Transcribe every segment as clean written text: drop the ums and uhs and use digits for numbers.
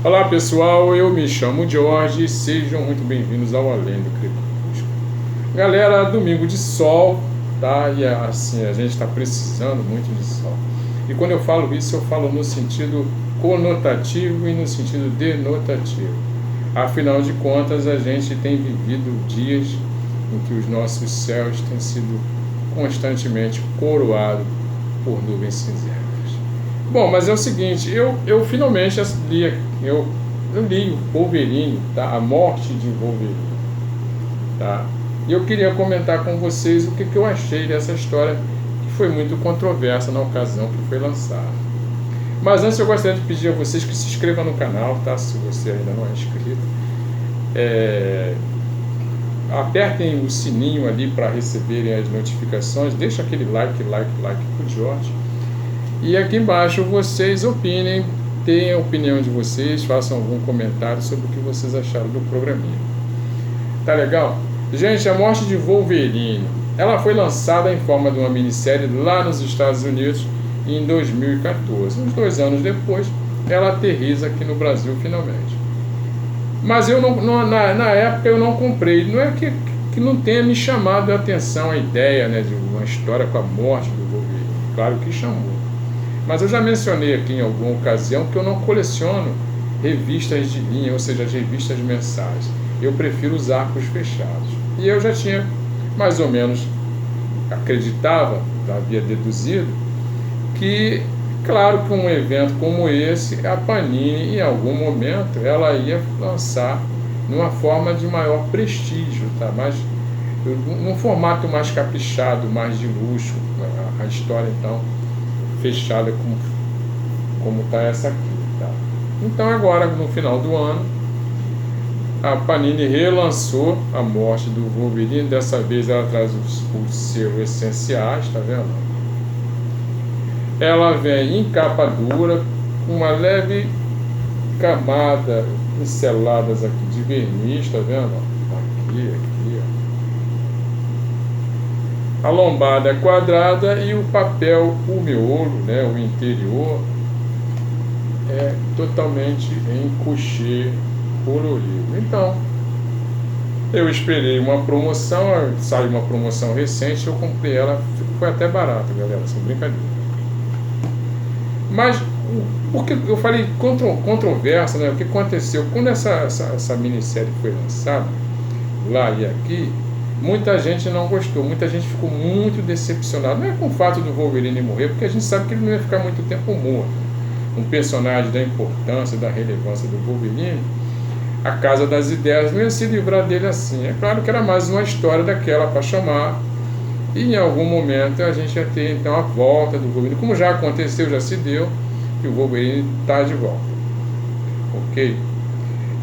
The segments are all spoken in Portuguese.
Olá pessoal, eu me chamo Jorge, sejam muito bem-vindos ao Além do Crepúsculo. Galera, domingo de sol, tá? E assim, a gente está precisando muito de sol. E quando eu falo isso, eu falo no sentido conotativo e no sentido denotativo. Afinal de contas, a gente tem vivido dias em que os nossos céus têm sido constantemente coroados por nuvens cinzentas. Bom, mas é o seguinte, eu finalmente li, eu li Wolverine, tá? A Morte de Wolverine, tá? E eu queria comentar com vocês o que eu achei dessa história, que foi muito controversa na ocasião que foi lançada. Mas antes eu gostaria de pedir a vocês que se inscrevam no canal, tá? Se você ainda não é inscrito. Apertem o sininho ali para receberem as notificações, deixa aquele like pro Jorge. E aqui embaixo vocês opinem, deem a opinião de vocês, façam algum comentário sobre o que vocês acharam do programinha. Tá legal? Gente, A Morte de Wolverine, ela foi lançada em forma de uma minissérie lá nos Estados Unidos em 2014. Uns 2 anos depois, ela aterriza aqui no Brasil finalmente. Mas eu na época eu não comprei. Não é que não tenha me chamado a atenção a ideia, né, de uma história com a morte do Wolverine. Claro que chamou. Mas eu já mencionei aqui em alguma ocasião que eu não coleciono revistas de linha, ou seja, as revistas mensais. Eu prefiro os arcos fechados. E eu já tinha mais ou menos acreditava, já havia deduzido, que, claro que um evento como esse, a Panini, em algum momento, ela ia lançar numa forma de maior prestígio, tá? Mas num formato mais caprichado, mais de luxo, a história, então, fechada como está essa aqui, tá? Então agora no final do ano a Panini relançou A Morte do Wolverine. Dessa vez ela traz os selos essenciais, tá vendo? Ela vem em capa dura com uma leve camada pinceladas aqui de verniz, tá vendo? Aqui, ó. A lombada é quadrada e o papel, o miolo, né, o interior, é totalmente em couchê colorido. Então, eu esperei uma promoção, saiu uma promoção recente, eu comprei ela, foi até barato, galera, sem brincadeira. Mas, porque eu falei controversa, né, o que aconteceu? Quando essa minissérie foi lançada, lá e aqui, muita gente não gostou, muita gente ficou muito decepcionada. Não é com o fato do Wolverine morrer, porque a gente sabe que ele não ia ficar muito tempo morto. Um personagem da importância, da relevância do Wolverine, a Casa das Ideias não ia se livrar dele assim. É claro que era mais uma história daquela para chamar, e em algum momento a gente ia ter então a volta do Wolverine, como já aconteceu, já se deu, e o Wolverine está de volta. Ok?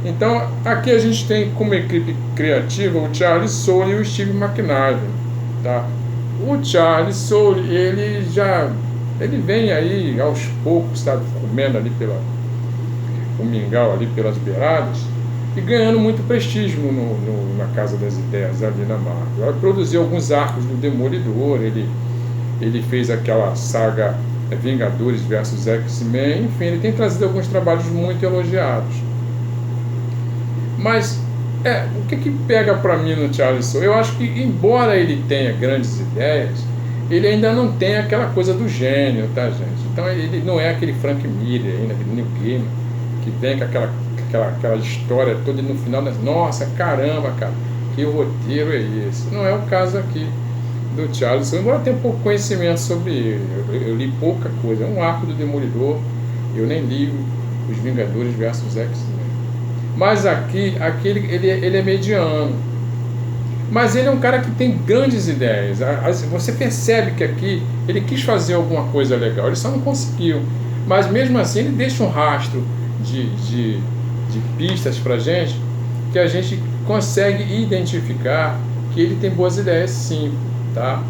Então, aqui a gente tem como equipe criativa o Charlie Soule e o Steve McNiven, tá? O Charlie Soule, ele vem aí aos poucos, sabe, comendo ali o mingau ali pelas beiradas e ganhando muito prestígio na Casa das Ideias, ali na Marvel. Ele produziu alguns arcos do Demolidor, ele fez aquela saga Vingadores versus X-Men, enfim, ele tem trazido alguns trabalhos muito elogiados. Mas, o que pega pra mim no Charlie Soule? Eu acho que, embora ele tenha grandes ideias, ele ainda não tem aquela coisa do gênio, tá, gente? Então, ele não é aquele Frank Miller ainda, aquele Neil Gaiman, que vem com aquela história toda e no final, nossa, caramba, cara, que roteiro é esse? Não é o caso aqui do Charlie Soule, embora eu tenha pouco conhecimento sobre ele. Eu li pouca coisa. É um arco do Demolidor, eu nem li os Vingadores versus X-Men. Mas aqui ele é mediano. Mas ele é um cara que tem grandes ideias. Você percebe que aqui ele quis fazer alguma coisa legal, ele só não conseguiu. Mas mesmo assim ele deixa um rastro de pistas pra gente, que a gente consegue identificar que ele tem boas ideias sim, tá?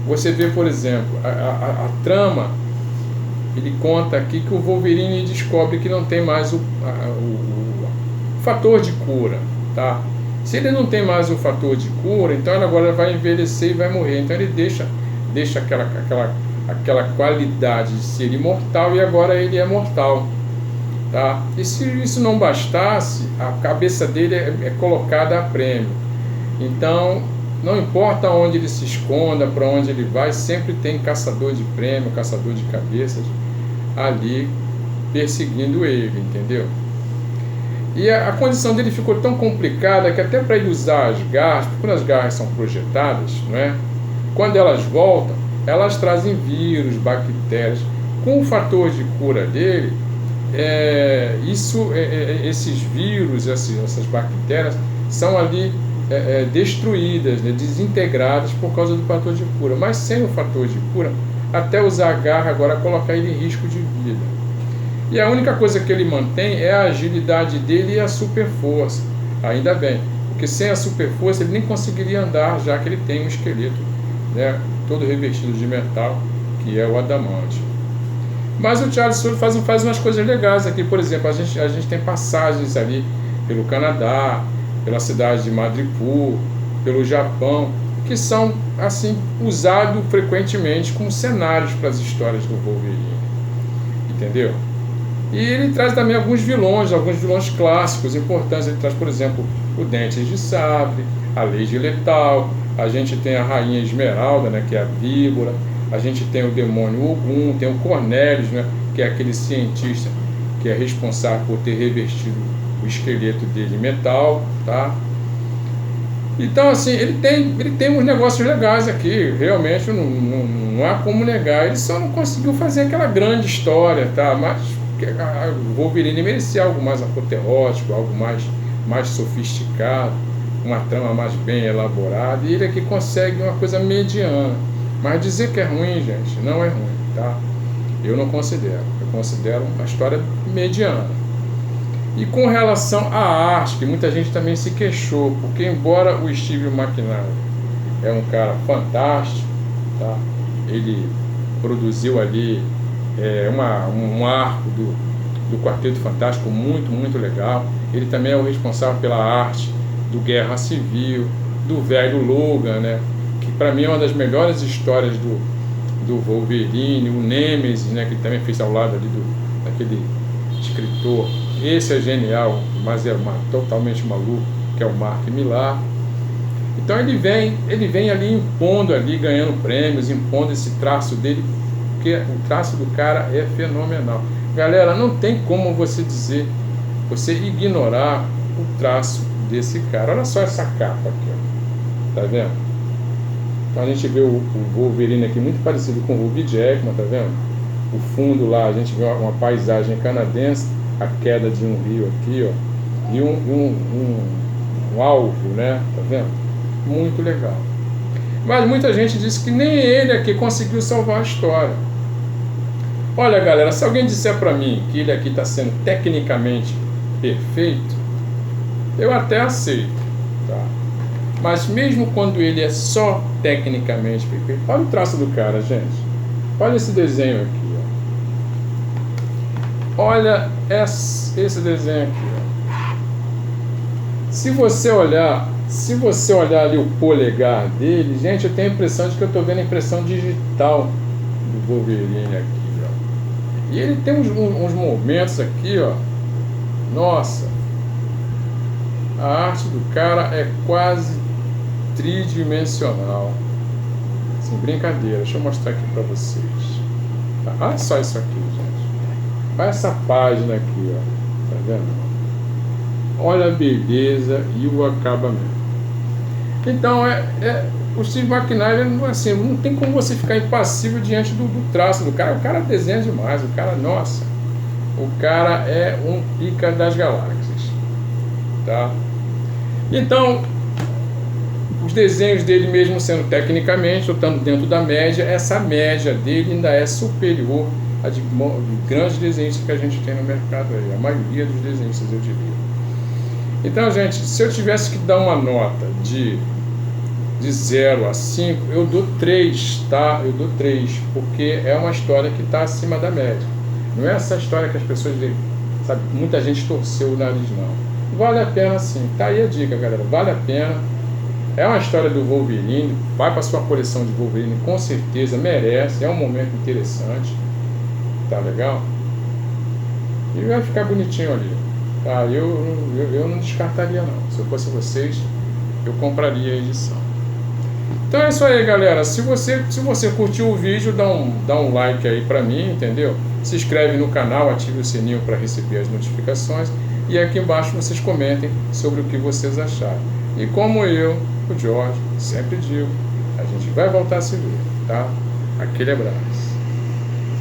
Você vê, por exemplo, a trama, ele conta aqui que o Wolverine descobre que não tem mais o fator de cura, tá? Se ele não tem mais o fator de cura, então ele agora vai envelhecer e vai morrer. Então ele deixa aquela qualidade de ser imortal e agora ele é mortal. tá? E se isso não bastasse, a cabeça dele é colocada a prêmio. Então, não importa onde ele se esconda, para onde ele vai, sempre tem caçador de prêmio, caçador de cabeças ali perseguindo ele, entendeu? E a condição dele ficou tão complicada que até para ele usar as garras, porque quando as garras são projetadas, não é? Quando elas voltam, elas trazem vírus, bactérias. Com o fator de cura dele, esses vírus, essas bactérias, são ali destruídas, né, desintegradas por causa do fator de cura. Mas sem o fator de cura, até usar a garra agora colocar ele em risco de vida. E a única coisa que ele mantém é a agilidade dele e a super força. Ainda bem, porque sem a super força ele nem conseguiria andar, já que ele tem um esqueleto, né, todo revestido de metal, que é o adamante. Mas o Charles Soule faz umas coisas legais aqui. Por exemplo, a gente tem passagens ali pelo Canadá, pela cidade de Madripoor, pelo Japão, que são assim usados frequentemente como cenários para as histórias do Wolverine, entendeu? E ele traz também alguns vilões clássicos importantes. Ele traz, por exemplo, o Dentes de Sabre, a Lady Letal, a gente tem a Rainha Esmeralda, né, que é a víbora, a gente tem o demônio Ogum, tem o Cornelius, né, que é aquele cientista que é responsável por ter revestido o esqueleto dele em metal, tá? Então, assim, ele tem uns negócios legais aqui, realmente não há como negar. Ele só não conseguiu fazer aquela grande história, tá? Mas o Wolverine merecia algo mais apoteótico, algo mais sofisticado, uma trama mais bem elaborada, e ele aqui consegue uma coisa mediana. Mas dizer que é ruim, gente, não é ruim, tá? Eu não considero. Eu considero uma história mediana. E com relação à arte, que muita gente também se queixou, porque embora o Steve McNiven é um cara fantástico, tá? Ele produziu ali um arco do Quarteto Fantástico muito legal. Ele também é o responsável pela arte do Guerra Civil, do velho Logan, né? Que para mim é uma das melhores histórias do Wolverine, o Nemesis, né? Que ele também fez ao lado ali daquele escritor. Esse é genial, mas é totalmente maluco, que é o Mark Millar. Então ele vem ali impondo ali, ganhando prêmios, impondo esse traço dele, porque o traço do cara é fenomenal. Galera, não tem como você ignorar o traço desse cara. Olha só essa capa aqui, ó. Tá vendo? Então a gente vê o Wolverine aqui muito parecido com o Hugh Jackman, tá vendo? O fundo lá, a gente vê uma paisagem canadense, a queda de um rio aqui, ó, e um alvo, né? Tá vendo? Muito legal. Mas muita gente disse que nem ele aqui conseguiu salvar a história. Olha, galera, se alguém disser pra mim que ele aqui está sendo tecnicamente perfeito, eu até aceito, tá? Mas mesmo quando ele é só tecnicamente perfeito, olha o traço do cara, gente. Olha esse desenho aqui. Olha esse desenho aqui, ó. Se você olhar ali o polegar dele, gente, eu tenho a impressão de que eu estou vendo a impressão digital do Wolverine aqui, ó. E ele tem uns momentos aqui, ó. Nossa, a arte do cara é quase tridimensional. Sem brincadeira, deixa eu mostrar aqui para vocês. Olha só isso aqui, gente. Olha essa página aqui, ó. Tá vendo? Olha a beleza e o acabamento. Então, o Steve McNiven, assim, não tem como você ficar impassível diante do traço do cara. O cara desenha demais. O cara, nossa, o cara é um pica das galáxias, tá? Então, os desenhos dele, mesmo sendo tecnicamente, ou estando dentro da média, essa média dele ainda é superior a de grandes desenhistas que a gente tem no mercado aí, a maioria dos desenhistas, eu diria. Então, gente, se eu tivesse que dar uma nota de 0 a 5, eu dou 3, tá? Eu dou 3, porque é uma história que está acima da média. Não é essa história que as pessoas, sabe, muita gente torceu o nariz, não. Vale a pena sim, tá aí a dica, galera, vale a pena. É uma história do Wolverine, vai para sua coleção de Wolverine, com certeza, merece, é um momento interessante. Tá legal? E vai ficar bonitinho ali. Tá? Eu não descartaria não. Se eu fosse vocês, eu compraria a edição. Então é isso aí, galera. Se você curtiu o vídeo, dá um like aí pra mim, entendeu? Se inscreve no canal, ative o sininho para receber as notificações. E aqui embaixo vocês comentem sobre o que vocês acharam. E como eu, o Jorge, sempre digo, a gente vai voltar a se ver, tá? Aquele abraço.